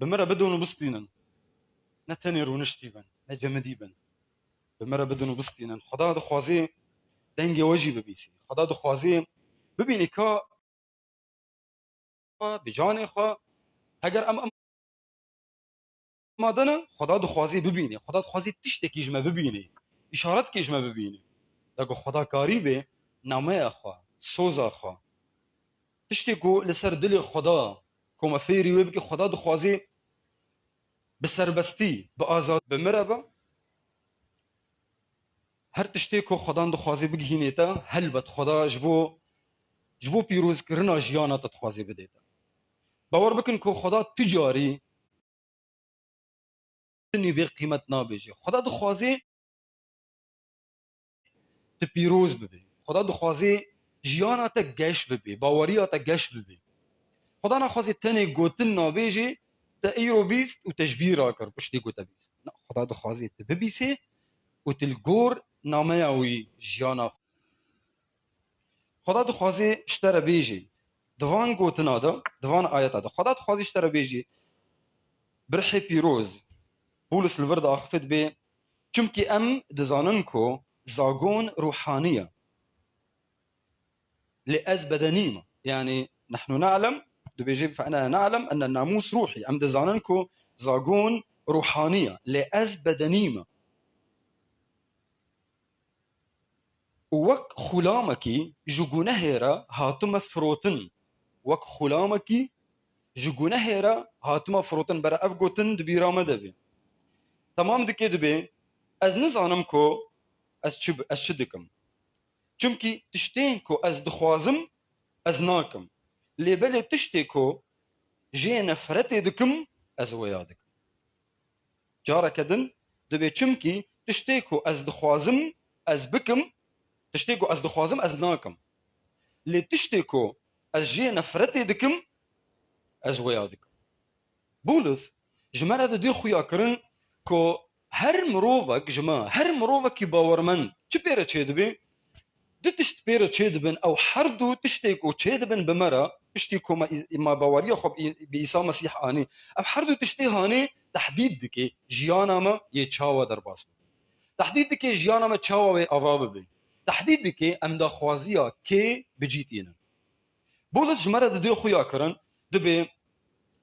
بمرة بدون بستينن نتني رونشتي بن نجمدي بن بمرة بدون بستينن خدا دخوازي دنگ وجی ببیسی خدا دخوازی ببینی که بجان خوا اگر ام مادنا خدا دخوازی ببینی خدا دخوازی تشت کیجمه ببینی اشارت کیجمه ببینی دگو خدا کاری به نامه خوا سوزا خوا تشتی کو لسر دل خدا کوم فیری وی بکی خدا دخوازی بسربستی به آزاد بمربا هر تشتی کو خدا دخوازی بگهینی تا هلبت خدا جبو پیروز کرنا جیانا تدخوازی بدیتا باور بکن کو خدا تجاری نی بی قیمت نابیجی خدا دخوازی ته پیروز ببی خدا دخوازی جیانا تا گش ببی باوریا تا گش ببی خدا نخوازی تنی گوتن نابیجی تا ایرو بیست و تجبیر آکر پشتی گوتا بیست خدا دخوازی تا ببیسی و تلگور نامه اوی جیانا خدا دخوازی شتر بیجی دوان گوتنا دا دوان آیتا دا خدا دخوازی شتر بیجی برحی پیروز بولس الورد آخفت بی چمکی ام دزانن کو زاغون روحانية لأز بدنيمة يعني نحن نعلم فأنا نعلم أن الناموس روحي أم دزاننكو زاغون روحانية لأز بدنيمة وك خلامكي جوجونهيرا هاتم فروتن وك خلامكي جوجونهيرا هاتم فروتن برا أفغوتن دبيرا مدبي تمام دكي دبي أز نزانمكو أز شدكم چمکی تشتین کو از دخوازم از ناکم لیبل تشتی کو جی نفرت دکم از ویادک جارا کدن دبی چمکی تشتی کو از دخوازم از بکم تشتی کو از دخوازم از ناکم لی تشتی کو از جی نفرت دکم از ویادک بولس جمرا دی خویا کرن کو هر مروفك جما هر مروفك باورمن چه پیره چه دبی دتشت بيرا تشيدبن او حردو تشتيكو تشيدبن بمرا تشتيكو ما باوريا خب بإيسا مسيح اني اب حردو تشتي هاني تحديد دكي جيانا ما يتشاوا درباس تحديد دكي جيانا ما تشاوا وي افاب بي تحديد دكي ام دا خوازيا كي بجيتينا بولس جمرة دي خويا كرن دبي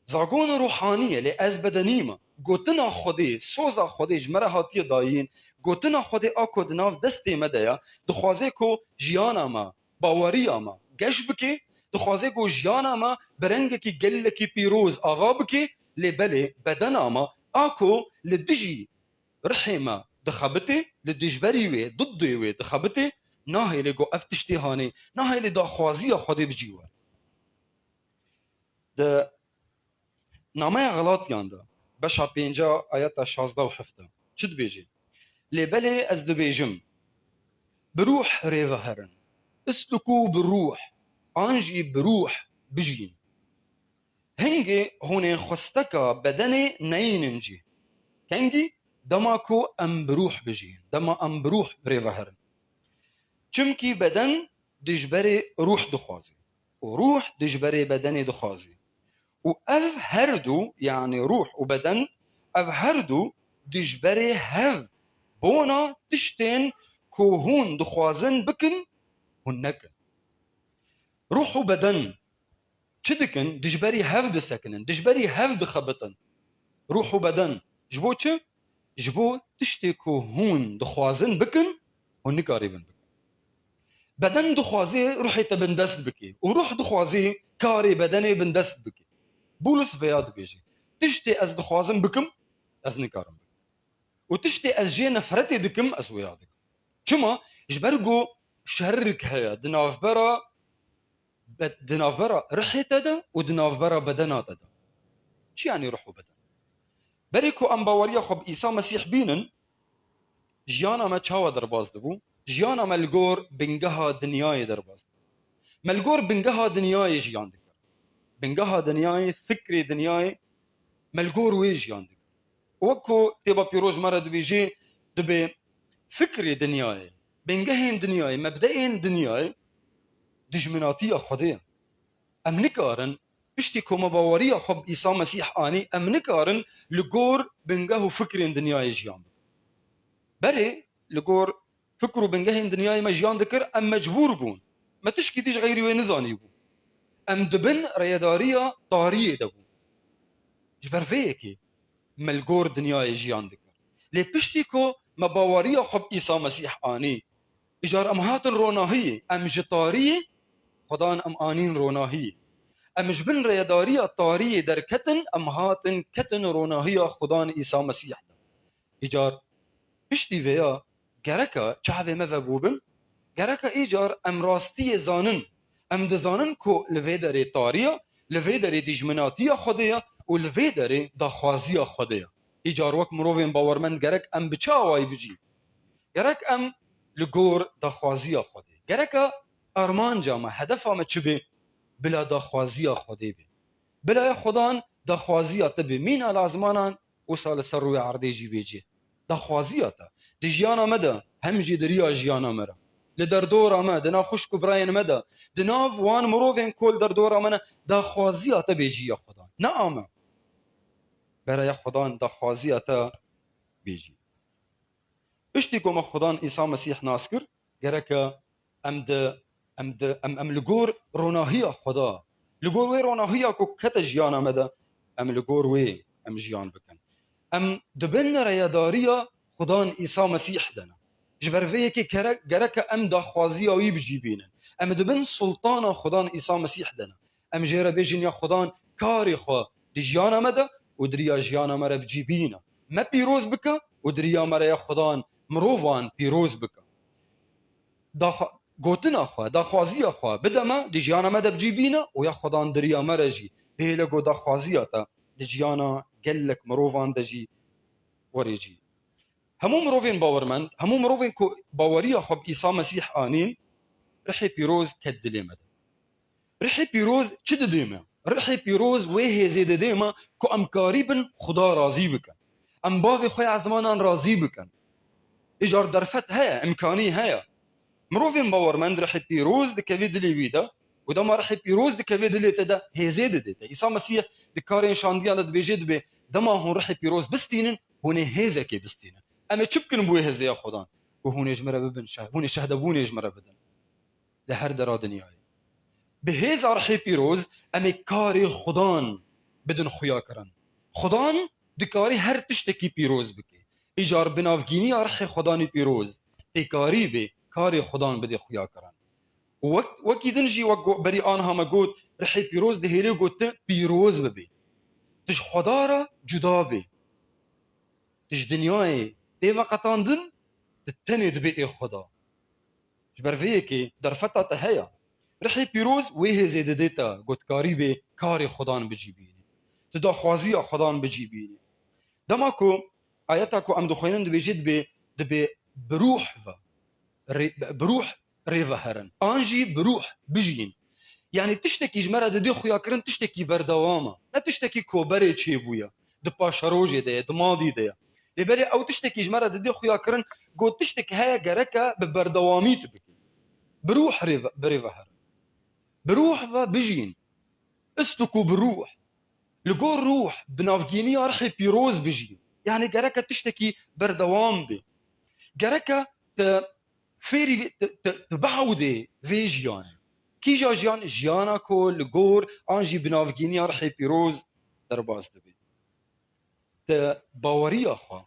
زاغون روحانية لأز بدنيمة گوتنا خودی سوزا خودی جمره هاتی داین گوتنا خودی آکو دناف دستی مدیا دخوازه کو جیانا ما باوریا ما گش بکی دخوازه کو جیانا ما برنگ کی گل کی پیروز آغا بکی لبلی بدنا ما آکو لدجی رحمه دخبتی لدجبری وی ضدی وی دخبتی ناهی لگو افتشتی هانی ناهی لدا خوازی خودی بجیوه ده نامه غلاطیان ده بشا پینجا آیتا 16 و 17 چه دبیجی لبلی از دبیجم بروح ریوه هرن اسلکو بروح آنجی بروح بجین هنگی هونه خستکا بدن نیننجی هنگی دماکو ام بروح بجین دما ام بروح ریوه هرن چمکی بدن دجبری روح دخوازی و روح دجبری بدن دخوازي وأف هردو يعني روح وبدن أف هردو دجبري هف بونا تشتين كوهون دخوازن بكن هنكن روح وبدن تشدكن دجبري هف دسكنن دجبري هف دخبطن روح وبدن جبو تش جبو تشتي كوهون دخوازن بكن هنك قريبن بكن بدن دخوازي روحي تبندست بكي وروح دخوازي كاري بدني بندست بكي بولس فياد بيجي تشتي از دخوازم بكم از نكارم بكم وتشتي از جي نفرتي دكم از ويادك شما جبرقو شرك هيا دناف برا رحي تدا ودناف برا بدنا تدا شو يعني روح وبدن بريكو امباوريا خب إيسا مسيح بينن جيانا ما تشاوا درباز دبو جيانا ملغور بنجها دنياي درباز ملغور بنجها دنياي جيان دكر بنجها دنياي فكري دنياي ملغور ويجيان دكر وكو تبا بيروز مرة دبيجي دبي فكري دنياي بنجهين دنياي مبدئين دنياي دجمناتية خديه ام نكارن پشتی کۆمە باوەریە خۆ ئیسا مەسیح ئانی ئەم نکارن لە گۆر بنگەه و فکرێن دنیای ژیان بەرێ لە گۆر فکر و بنگەهێن دنیای مە ژیان دکرد ئەم مەجبور Bowen مە تشکی تیش غەیری وێ نزانی بوو ئەم دبن ڕێداریە تاریە دەبوو ji ber vê yekê me li gor dinyayê jiyan dikir lê piştî ku me baweriya xwe bi îsa mesîh anî îjar em hatin ronahiyê em ji tariyê xwedan em anîn ronahiyê em ji bin rêdariya tariyê derketin em hatin ketin ronahiya xwedan îsa mesîh de îcar piştî vê ya gereka çavê me vebûbin gereka îcar em rastiyê zanin em dizanin ku li vê derê tariya li vê derê dijminatiya xwedê ye û li vê derê daxwaziya xwedê ye îcar wek mirovên bawermend gerek em bi çawayî bijîn gerek em li gor daxwaziya xwedê gereka armanca me hedefa me çi bê bila daxwaziya xwedê bê bilaya xwedan daxwaziya te bê mîna lazmanan wisa li ser rûyê erdê jî bêjê daxwaziya te di jiyana me de hem jî di riya jiyana me re li derdora me di nav xuşk û birayên me de di nav wan mirovên ku li derdora me ne daxwaziya te bêjîya xwedan ne ame beraya xwedan daxwaziya te bêjî piştî ku me xwedan îsa mesîh nas kir gereke em li gor ronahiya xweda li gor wê ronahiya ku kete jiyana me de em li gor wê em jiyan bikin em dibin rêyedariya xwedan îsa mesîh de ne ji ber vê yekê gereke em daxwaziya wî bijî bînin em dibin sultana xwedan îsa mesîh de ne em jê re bêjin ya xwedan karê xwe di jiyana me de û di riya jiyana me re bicî bîne me pîroz bike û di riya me re ya xwedan mirovan pîroz bike gotina xwe daxwaziya xwe bide me di jiyana me de bicî bîne û ya xwedan di riya me re jî bêhêle got daxwaziya te di jiyana gelek mirovan de jî werê jî hemû mirovên bawermend hemû mirovên ku baweriya xwe bi îsa mesîh anîn rihê pîroz ket dilê me de rihê pîroz çi didê me rihê pîroz wê hêzê didê me ku em karî bin xuda razî bikin em bavê xwe ya zimanan razî bikin îjar derfet heye imkanî heye mirovên bawermend rihê pîroz dikeve dilê wî de û dema rihê pîroz dikeve dilê te de hêzê didê te îsa mesîh di karên şandiyan de dibêje dibe dema hûn rihê pîroz bistînin hûn ê hêzekê bistînin em ê çi bikin bu hêzêya xwedan ku hûn ê ji me re bibin hûn ê şehdebûnê ji me re bidin li her dera dinyayê bi hêza rihê pîroz em ê karê xwedan bidin xuyakirin xwedan dikarî her tiştekî pîroz bike îcar bi navgîniya rihê xwedanî pîroz têkarî bê karê xwedan bidê xuyakirin wekî din jî wek berî anha me got rihê pîroz dihêlê gotte pîroz bibe tij xweda re cuda bê tij dinyayê tê veqetandin di tenê dibe ê xweda ji ber vê yekê derfeta te heye rihê pîroz wê hêzê didê te gotkarî bê karê xwedan bicî bînî tu daxwaziya xwedan bicî bînî dema ku ayeta ku em dixwînin dibêjê dibe bi rûh rêve herin an jî bi rûh bijîn yani tiştekî ji me re didê xuyakirin tiştekî berdewam e ne tiştekî koberê çêbûye di paşerojê de ye di madî de ye lêberê ew tiştekî ji me re didê xuyakirin got tiştekî heye gereke bi berdewamî tu bikî bi rûh birêve herin bi rûh ve bijîn istûkû bi rûh li gor rûh bi navgîniya rihê pîroz bijîn yani gereke tiştekî berdewam bê gereke te fêrî tu behewdê vê jiyanê kîja jiyan jiyana ku li gor an jî bi navgîniya rihê pîroz derbas dibe te baweriya xwe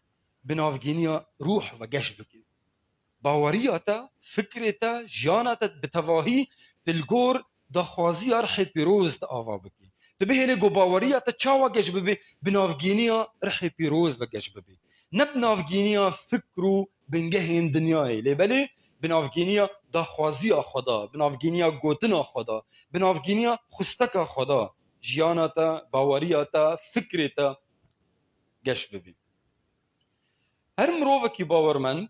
bi navgîniya rûh ve geş bikî baweriya te fikrê te jiyana te bi tevahî tu li gor daxwaziya rihê pîroz te ava bikî tu bihêlê got baweriya te çawa geş bibe bi navgîniya rihê pîroz ve geş bibe ne bi navgîniya fikr û bingehên dinyayê lêbelê bi navgîniya daxwaziya xweda bi navgîniya gotina xweda bi navgîniya xwisteka xweda jiyana te baweriya te fikrê te geş bibî her mirovekî bawermend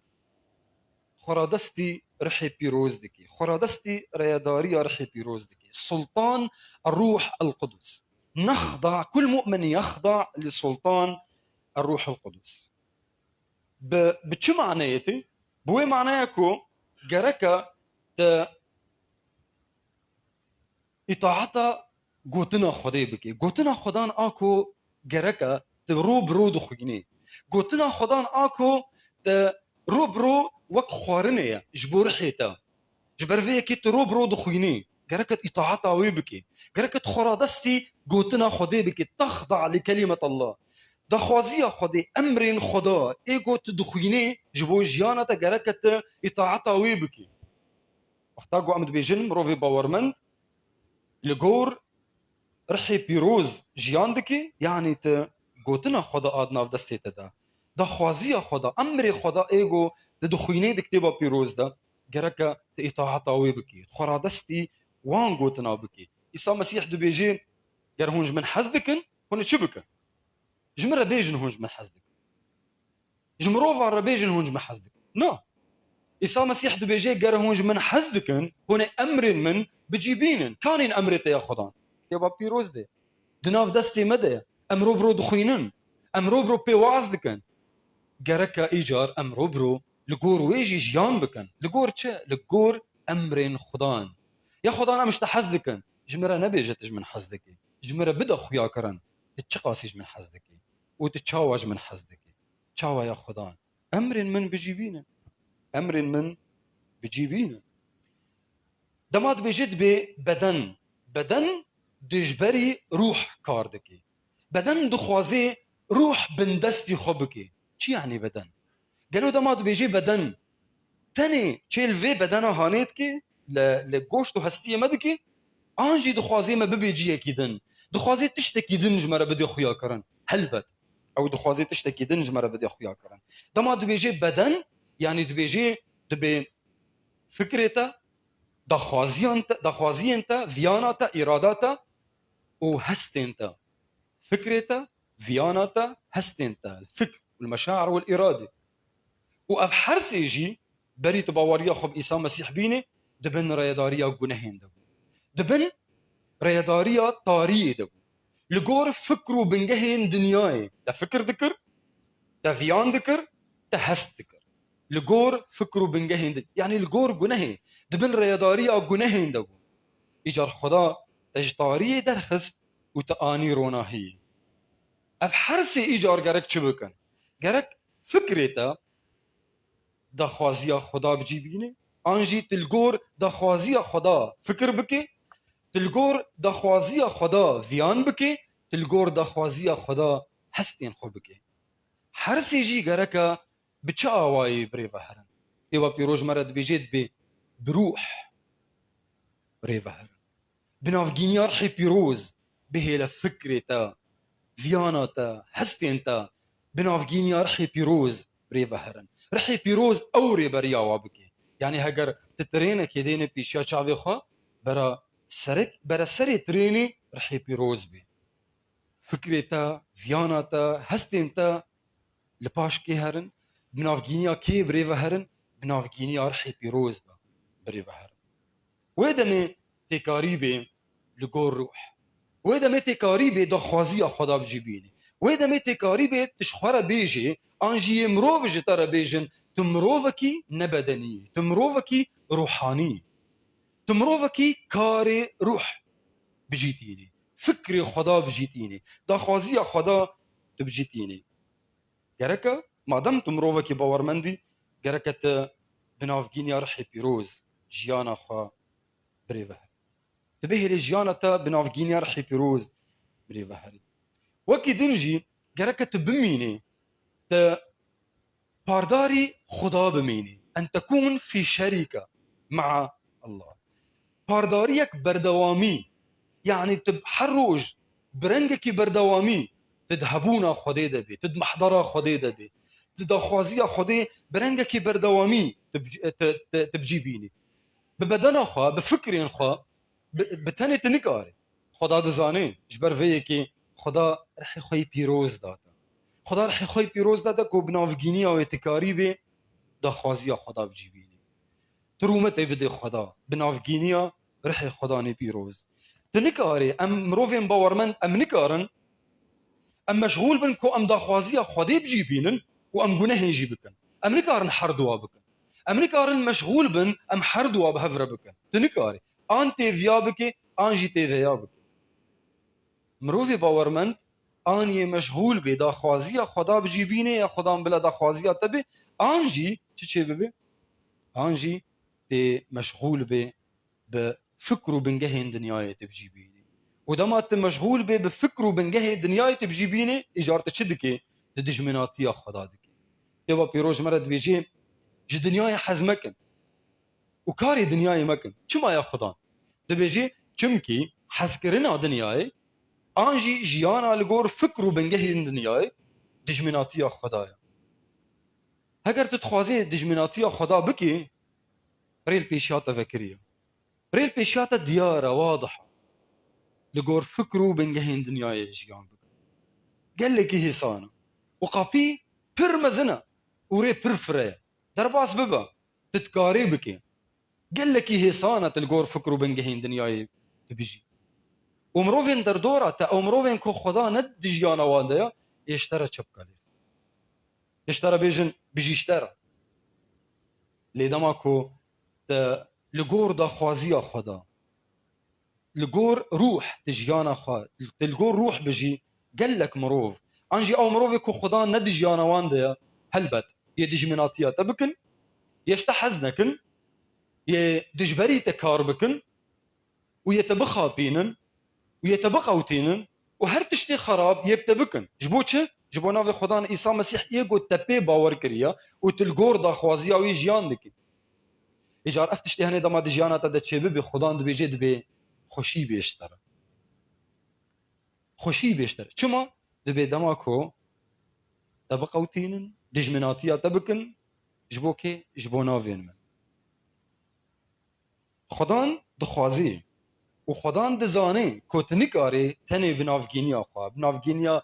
xweradestî rihê pîroz dikê xweradestî rêyedariya rihê pîroz dikê sultan الروح القدس نخضع كل مؤمن يخضع لسلطان الروح القدس بچi معنeyetê bi wê معنeya ku gereke te îtaata گوتنا خدای بکی گوتنا خدان آکو گرکا ترو برو دخوینی گوتنا خدان آکو ترو برو وک خوارنه جبور حیتا جبر في كي ترو برو دخويني قركت إطاعتها ويبكي قركت خرادستي قوتنا خدي بكي تخضع لكلمة الله دخوازية خدي أمر خدا إيقو تدخويني جبو جيانة قركت إطاعتها ويبكي اختاقو أمد بيجن مروفي باورمند لقور رحي بيروز جياندكي يعني قوتنا خدا آدنا في دستي تدا دخوازية خدا أمر خدا إيقو تدخويني دكتبا بيروز دا قركا إطاعتها ويبكي خرادستي وان قوتنا بكي إسا مسيح دو بيجي قر هونج من حزدكن هون شبكة جمرة بيجن هونج من حزدك جمروفا ربيجن هونج من حزدك نا إسا مسيح دو بيجي قر هونج من حزدكن هون أمر من بجيبينن كانين أمرتا يا خدان يبا بيروز دي دناف دستي مدى أمرو برو دخوينن أمرو برو بيواز دكن قركا إيجار أمرو برو لقور ويجي جيان بكن لقور چه لقور أمرين خدان يا خدان أمش تحزدكن جمرة نبيجتج من حزدكي جمرة بدا خويا كرن تتشقاسيج من حزدكي وتتشاواج من حزدكي تشاوا يا خدان أمر من بجيبينا أمر من بجيبينا دماد بيجد بدن بدن دجبري روح كاردكي بدن دخوازي روح بندستي خبكي چي يعني بدن قالوا دماد بيجي بدن تاني چيل في بدن هانيتكي لگوشت و هستیه مدکی آنجی دخوازی ما ببیجیه کیدن دخوازی تشتکی دن جمره بدی خویا کرن هلبت او دخوازی تشتکی دن جمره بدی خویا کرن دما دو بیجی بدن يعني دو بیجی دو فكرتا دخوازی انت فياناتا اراداتا و هستنتا فكرتا فياناتا هستنتا الفكر والمشاعر والإرادة وأف حرس يجي بري تباوريا خب إيسا مسيح بيني دبن ريداريا جنهين دبو دبن ريداريا طارية دبو لقور فكرو بنجهين دنياي دا فكر ذكر دا فيان ذكر دا هست ذكر لقور فكرو بنجهين يعني القور جنهين دبن ريداريا جنهين دبو إيجار خدا تجطارية درخست وتآني روناهي أف حرس إيجار جرك شبكن جرك فكرتا دخوازيا خدا بجيبيني انجي تلقور دخوازيا خدا فكر بكي تلقور دخوازيا خدا فيان بكي تلقور دخوازيا خدا هستين خو بكي حرس يجي غركا بچا واي بريفا هرن ايوا بيروج مرد بيجيد بروح بريفا هرن بنافجينيار حي بيروز بهلا فكرتا فياناتا هستينتا بنافجينيار حي بيروز بريفا هرن رحي بيروز أوري بريا وابكي يعني هجر تترينك يدين بيشيا شعبي خا برا سري تريني رحي بيروز بي فكرتا فياناتا هستينتا لباش كي هرن بنافجينيا كي بريفا هرن بنافجينيا رحي بيروز بريفا هرن ويدمي تكاريبي لقول روح ويدمي تكاريبي دخوازية خدا بجيبيني ويدمي تكاريبي تشخورا بيجي انجي مروف جتارا بيجن تمروفكي نبدني تمروفكي روحاني تمروفكي كاري روح بجيتيني فكري خدا بجيتيني دخوازية خدا تبجيتيني جركا ما دام تمروفكي باورمندي جركت بنافجيني رحي بيروز جيانا خا بريفه تبهي لجيانا بنافجيني رحي بيروز بريفه وكي دنجي جركت بميني بارداري خدا بميني أن تكون في شركة مع الله بارداريك بردوامي يعني تبحروج برنجك بردوامي تذهبونا خدي دبي تدمحضرا خدي دبي تدخوازيا خدي برنجك بردوامي تبجيبيني ببدنا خا بفكرين خا بتاني تنكاري خدا دزانين جبر فيكي خدا رح يخوي بيروز داتا خدا رح يخوي بيروز داتا كو بنافجينيا ويتكاريبي دخوازيا خدا بجيبيني ترومتي بدي خدا بنافجينيا رح خداني بيروز تنكاري ام مروفين باورمنت ام نكارن ام مشغول بنكو ام دخوازيا خدي بجيبينن وام جنه يجيبكن ام نكارن حردوا بكن ام نكارن مشغول بن ام حردوا بهفر بكن تنكاري انتي فيا بكي انجي تي فيا بكي مروفی باورمند آنی مشغول به داخوازی خدا بجیبینه یا خدا بلا داخوازی تبه آنجی چه ببه آنجی تی مشغول به فکر و بنگه دنیای تبجیبینه و دما تی مشغول به فکر و بنگه دنیای تبجیبینه اجارت چه دکه دجمناتی خدا دکه تبا پیروج مرد بیجی جی دنیای حزمکن و کاری دنیای مکن چما یا خدا دبیجی چمکی حز کرنا دنیای آنجی جیانا لگور فکر و بنگه دنیای دجمناتی خدایا اگر تتخوازی دجمناتی خدا بکی ريل بيشاتا فكرية ريل بيشاتا ديارة واضحة لقور فكرو بنجهين دنياي جيان بك قال لك هي صانة وقابي بر مزنة وري برفرية درباس ببا تتكاري بك قال لك هي صانة تلقور فكرو بنجهين دنياي تبيجي ومروفين دردورة تا ومروفين كو خدا ند جيانا وانديا يشترى تشبكالي يشترى بيجي اشترى لدماكو لگور دا خوازی خدا لگور روح تجیانا خوا لگور روح بجی قلك مروف انجي او مروف كو خدا ندجيانا وانده هلبت يدجمناتيا تبكن يشتحزنكن يدجبري تكار بكن ويتبخا بينن ويتبقوتينن وهر تشتي خراب يبتبكن جبوچه جبونا في خدا عيسى مسيح يگو تپي باور كريا وتلگور دا خوازي او جيان دكي اجار افتشتی هنه دما دجیانا تا ده چه ببی خدان دو بیجه دبی خوشی بیشتر خوشی بیشتر چما دبی دما کو تبقوتینن دجمناتیا تبکن جبو که جبو ناوین من خدان دخوازی و خدان دزانه کو تنکاری تنی بنافگینیا خواه بنافگینیا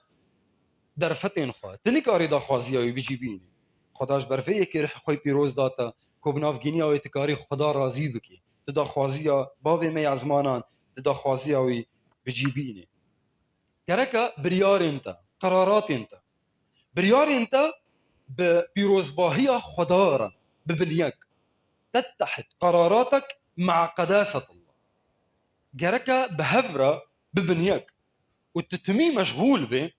درفتین خواه تنکاری دخوازی آوی بیجی بینی خداش برفه یکی رح خوی پیروز داتا کو بنافگینی او اتکاری خدا راضی بکی تدا خوازیا باوی می ازمانان تدا خوازیا وی بجیبینه گرکا بریار انت قرارات انت بریار انت بپیروزباهی خدا را ببنیک تتحد قراراتك مع قداسة الله گرکا بهفرة ببنيك وتتمي مشغول به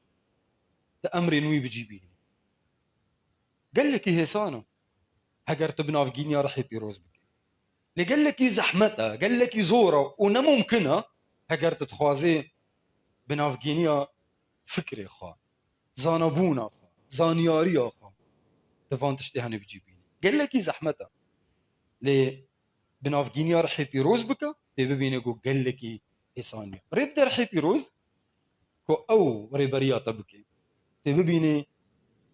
تأمر نوي بجيبيني قال لك هيسانه هجر تبنافجينيا رح يبيروز بك اللي قال لك زحمتها قال لك زوره ونممكنها هجر تتخوازي بنافجينيا فكري خا زانبونا خا زانياريا خا تفان تشتهني بجيبيني قال لك زحمتها لي بنافجينيا رح يبيروز بك تبيني قال لك إسانيا ريب رح يبيروز كو او ريبريا تبكي تبيني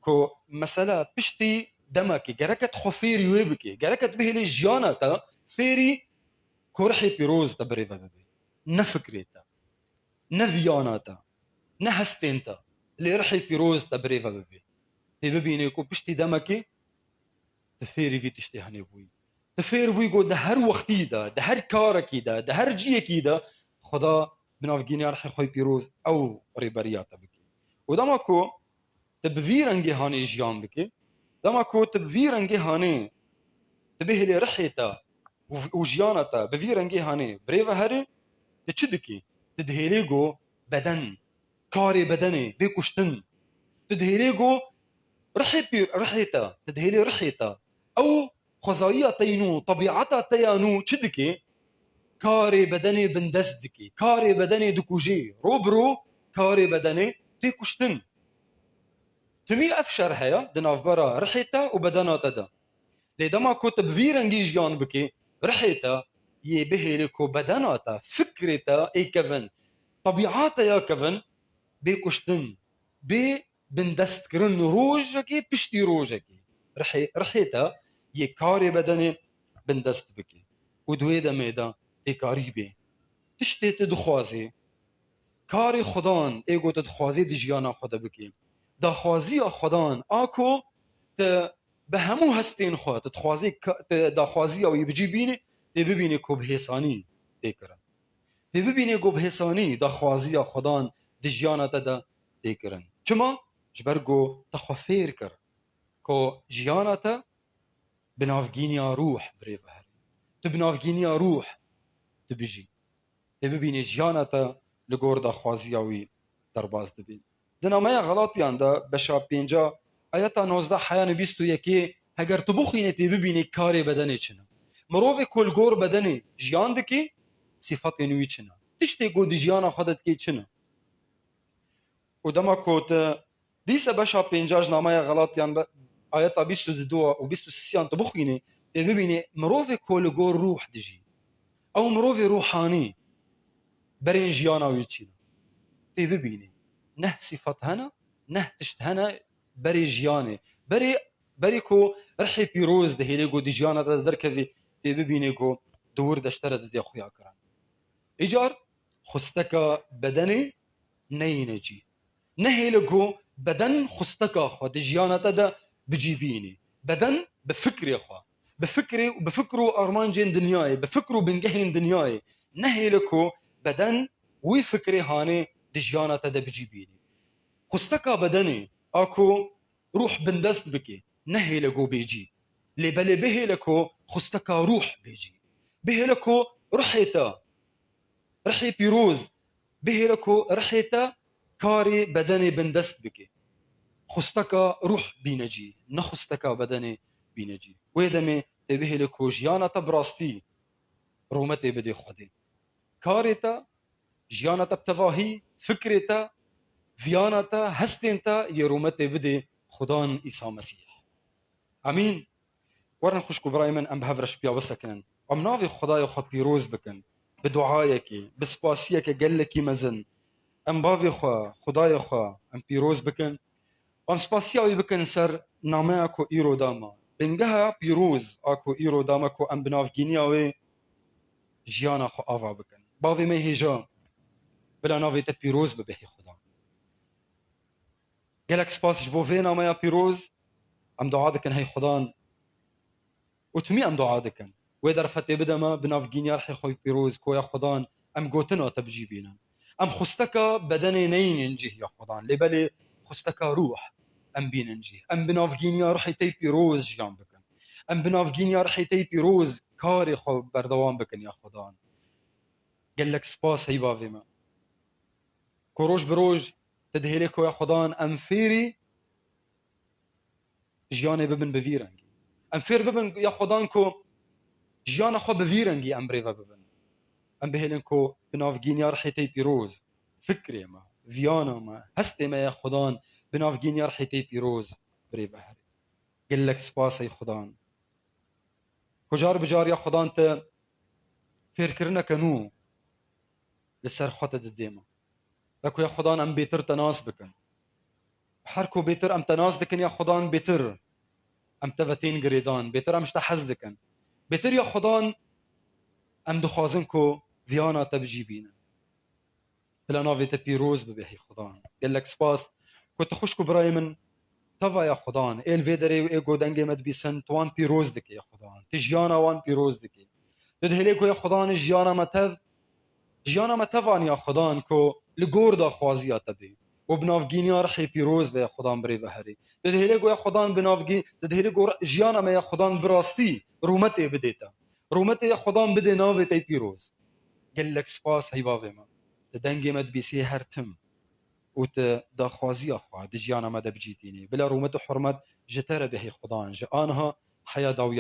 كو مسألة بشتي دمكي جركت خفيري ويبكي جركت به لجيانتا فيري كورحي بيروز تبريفا ببي نفكريتا نفياناتا نهستينتا اللي رحي بيروز تبريفا ببي تبيني كو بشتي دمكي تفيري في تشتهني بوي تفير بوي قو ده هر وقتي ده هر كاركي ده هر جيكي ده خدا بنافجيني رحي خوي بيروز او ريبرياتا بكي ودمكو تبفيرنجي هاني جيان بكي دما كو تبفيرنجي هاني تبهلي رحيتا وجيانتا بفيرنجي هاني بريفا هري تشدكي تدهيليغو بدن كاري بدني بيكوشتن تدهيليغو رحيتا تدهيلي رحيتا او خزايا تينو طبيعتا تيانو تشدكي كاري بدني بندسدكي كاري بدني دكوجي روبرو كاري بدني بيكوشتن تمي افشر هيا دناف برا رحيتا وبدناتا دا لدما كنت بفيرنجي جيان بكي رحيتا يبهي لكو بدناتا فكرتا اي كفن طبيعاتا يا كفن بيكوشتن بي بندست كرن روجكي بشتي روجكي رحيتا يكاري بدني بندست بكي ودويدا ميدا يكاري بي تشتي تدخوازي كاري خدان ايغو تدخوازي دي جيانا خدا بكي داخوازی خدان آکو ت به همو هستین خود تخوازی داخوازی او بجی بینی تی ببینی کو بهسانی تکرن تی ببینی کو بهسانی داخوازی خدان دجیانا تدا تکرن چما جبرگو تخفیر کر کو جیانا تا بنافگینیا روح بریفه هر تو بنافگینیا روح تبجی تی ببینی جیانا تا لگور داخوازی اوی دەرباز دەبین. دنامەیە غەڵاتیاندا بەشا 5 ئاەتا 19 حیان 21 هەگەر تو بخوێنێتی ببینی کارێ بەدەنێ چنە مرۆڤێ کۆلگۆر بەدەنێ ژیان دکێ سیفەتێ نوی چنە تشتێک گۆ دی ژیانە خۆ دەتکێ چنە و دەما کۆتە دیسە بەشا 5 ژنامەیە غەڵاتیان ئاەتا 22 و 23 تو بخوێنێ تێ ببینێ مرۆڤێ کۆلگۆر ڕوح دژی ئەو مرۆڤێ ڕوحانی بەرێن ژیاناوی چینە تێ ببینێ نه صفت هەنە نه تشت هەنە بەرێ ژیانێ بەری کۆ ڕحی پیرۆز دەهێنێ گۆ دی ژیانەتە دەرکەوێ تێ ببینێ گۆ دوور دەشتەرە دەدێ خویا کەران ئیجار خوستەکە بەدەنێ نەینەجی نەهێلە گۆ بەدەن خوستەکە خوا دی ژیانەتەدا بجیبینێ بەدەن بفکرێ خوا بفکر و ئارمانجێن دنیایە بفکر و بنگەهێن دنیایە نەهێلە کۆ بەدەن وی فکرێ هانێ دی ژیانەتەدا بجیبینێ خوستەکە بەدەنێ ئاکۆ روح بندەست بکێ نەهێلە گۆ بێجی لێبەلێ بهێلە کۆ خوستەکە روح بێجی بهێلە کۆ ڕحێتە ڕحێ پیرۆز بهێلە کۆ ڕحێتە کارێ بەدەنێ بندەست بکێ خوستەکە روح بینەجی نەخوستەکە بەدەنێ بینەجی وێ دەمێ تێ بهێلە کۆ ژیانەتە بڕاستی ڕومەتێ بدێ خودێ کارێتە ژیانەتە بتەواهی فکرێتە ڤیانەتە هەستێنتە یێڕومەتێ بدێ خودان ئیسا مەسیح ئەمین وەرن خوشک و برای من ئەم بەهەڤرەش پیاوەسەکەن ئەم ناوی خدایە خوا پیرۆز بکەن بە دوعایەکێ بسپاسیەکە گەلێکی مەزن ئەم باوی خوا خدایە خوا ئەم پیرۆز بکەن ئەم سپاسیاوی بکەن سەر نامەیە کۆ ئیرۆ داما بنگەها پیرۆز ئاکۆ ئیرۆ داما کۆ ئەم بناوگینیاوێ ژیانە خۆ ئاوا بکەن باوی مەی هێژا بلا ناوێتە پیرۆز ببێهی خدا gelek spasî bo vê nameya pîroz em dua dikin hey xudan û tumî em dua dikin wê derfetê bideme bi navgîniya rihê xwe pîroz koya xudan em gotina te bijîbînin em xwisteka bedenê neyînin cih ya xudan lêbelê xwisteka rûh em bînin cih em bi navgîniya rihê te pîroz jiyan bikin em bi navgîniya rihê te pîroz karê xwe berdewam bikin ya xudan gelek spas hey bavê me ku roj bi roj تدهيلي كو يا خدان ام very جياني ببن بفيرنجي ام فير ببن يا خدان كو جيانا خو بفيرنجي ام بريفا ببن ام بهيلن كو بنافجين يا رحيتي بيروز فكري ما فيانا ما هستي ما يا خدان بنافجين يا رحيتي بيروز بريفا هري قل لك سباس يا خدان كجار بجار يا خدان ت فير كرنا كنو لسر خطة الديمه لكو يا خدان ام بيتر تناس بكن حركو بيتر ام تناس دكن يا خدان بيتر ام تفتين قريدان بيتر ام اشتحز دكن بيتر يا خدان ام دخوازنكو فيانا تبجيبين بلا نافي تبيروز ببيحي خدان قال لك سباس كنت خوشكو براي من تفا يا خدان ايل فيدري وايقو دنجي مد بيسن توان بيروز دكي يا خدان تجيانا وان بيروز دكي تدهليكو يا خدان جيانا متفان يا خدان كو لگوردا خوازیا تبی و بنافگینیا رحی پیروز به خدان بری بهری تدهیله گویا خدان بنافگی تدهیله گور جیانا ما خدان براستی رومته بدیتا رومته خدان بده ناوه تی پیروز گل لک سپاس هیواوه ما تدنگی مد بیسی هر تم و دا خوازیا خواه دی جیانا ما دبجیتینی بلا رومت و حرمت جتر به خدان جه آنها حیا داویا